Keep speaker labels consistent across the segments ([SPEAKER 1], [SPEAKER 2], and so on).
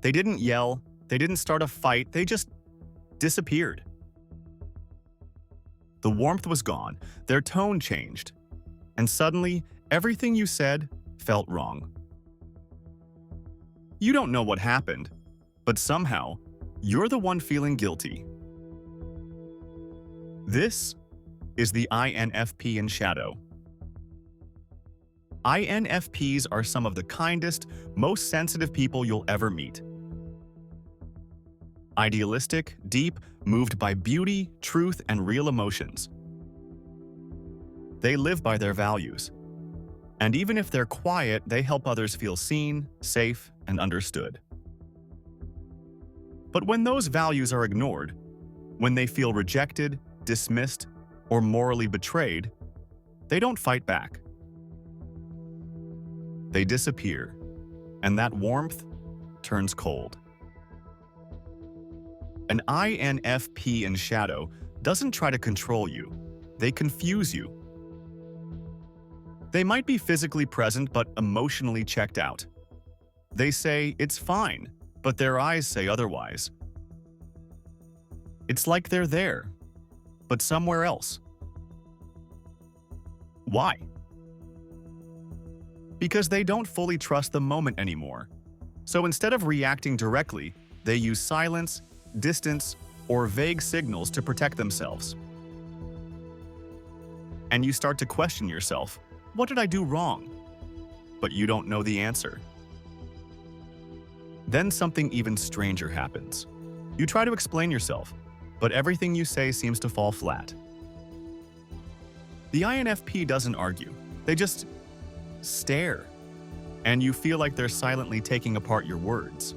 [SPEAKER 1] They didn't yell, they didn't start a fight, they just disappeared. The warmth was gone, their tone changed, and suddenly, everything you said felt wrong. You don't know what happened, but somehow, you're the one feeling guilty. This is the INFP in shadow. INFPs are some of the kindest, most sensitive people you'll ever meet. Idealistic, deep, moved by beauty, truth, and real emotions. They live by their values. And even if they're quiet, they help others feel seen, safe, and understood. But when those values are ignored, when they feel rejected, dismissed, or morally betrayed, they don't fight back. They disappear, and that warmth turns cold. An INFP in shadow doesn't try to control you, they confuse you. They might be physically present but emotionally checked out. They say it's fine, but their eyes say otherwise. It's like they're there, but somewhere else. Why? Because they don't fully trust the moment anymore. So instead of reacting directly, they use silence, distance, or vague signals to protect themselves. And you start to question yourself, what did I do wrong? But you don't know the answer. Then something even stranger happens. You try to explain yourself, but everything you say seems to fall flat. The INFP doesn't argue, they just stare, and you feel like they're silently taking apart your words.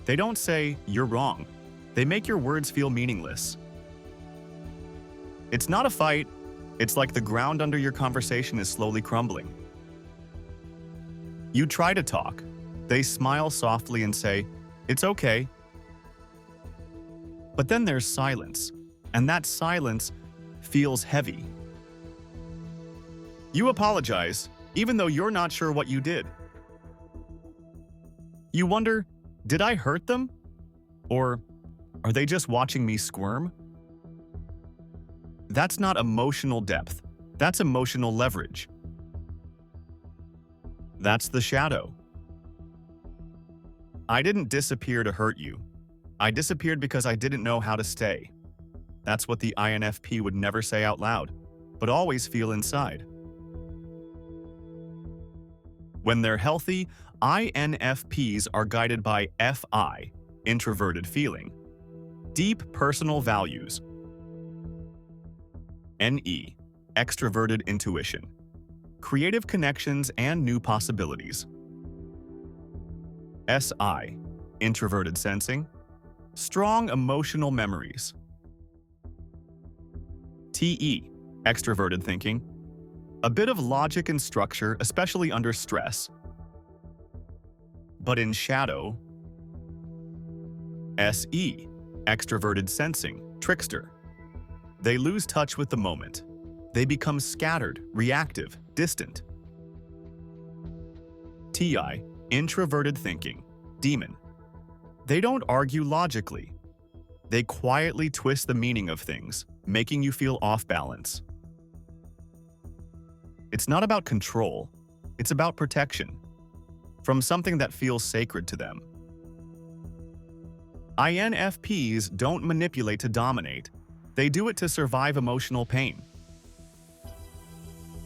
[SPEAKER 1] They don't say, "You're wrong." They make your words feel meaningless. It's not a fight, it's like the ground under your conversation is slowly crumbling. You try to talk. They smile softly and say, "It's okay." But then there's silence, and that silence feels heavy. You apologize, even though you're not sure what you did. You wonder, did I hurt them? Or are they just watching me squirm? That's not emotional depth. That's emotional leverage. That's the shadow. I didn't disappear to hurt you. I disappeared because I didn't know how to stay. That's what the INFP would never say out loud, but always feel inside. When they're healthy, INFPs are guided by FI, introverted feeling, deep personal values, NE, extroverted intuition, creative connections and new possibilities, SI, introverted sensing, strong emotional memories, TE, extroverted thinking, a bit of logic and structure, especially under stress. But in shadow, SE, extroverted sensing, trickster. They lose touch with the moment. They become scattered, reactive, distant. TI, introverted thinking, demon. They don't argue logically. They quietly twist the meaning of things, making you feel off balance. It's not about control, it's about protection, from something that feels sacred to them. INFPs don't manipulate to dominate, they do it to survive emotional pain.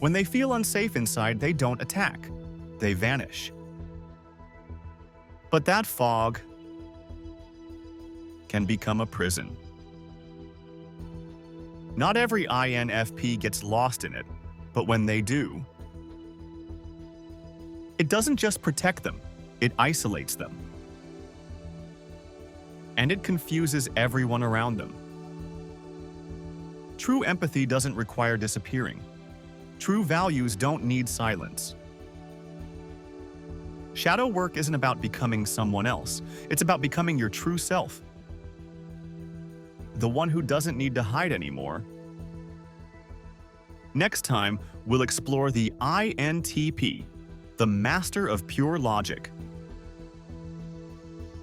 [SPEAKER 1] When they feel unsafe inside, they don't attack, they vanish. But that fog can become a prison. Not every INFP gets lost in it, but when they do, it doesn't just protect them, it isolates them. And it confuses everyone around them. True empathy doesn't require disappearing. True values don't need silence. Shadow work isn't about becoming someone else, it's about becoming your true self. The one who doesn't need to hide anymore. Next time, we'll explore the INTP, the master of pure logic.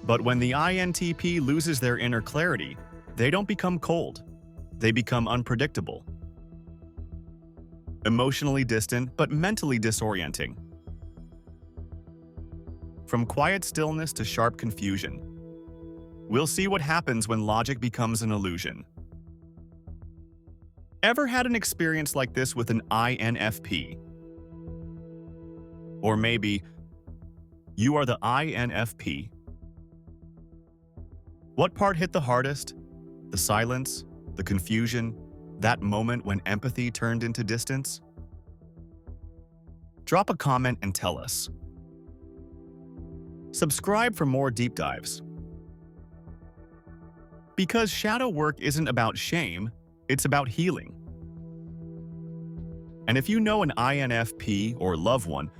[SPEAKER 1] But when the INTP loses their inner clarity, they don't become cold. They become unpredictable. Emotionally distant, but mentally disorienting. From quiet stillness to sharp confusion. We'll see what happens when logic becomes an illusion. Ever had an experience like this with an INFP? Or maybe you are the INFP. What part hit the hardest? The silence, the confusion, that moment when empathy turned into distance? Drop a comment and tell us. Subscribe for more deep dives. Because shadow work isn't about shame, it's about healing. And if you know an INFP or loved one,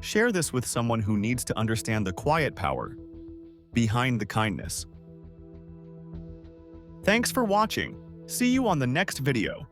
[SPEAKER 1] share this with someone who needs to understand the quiet power behind the kindness. Thanks for watching. See you on the next video.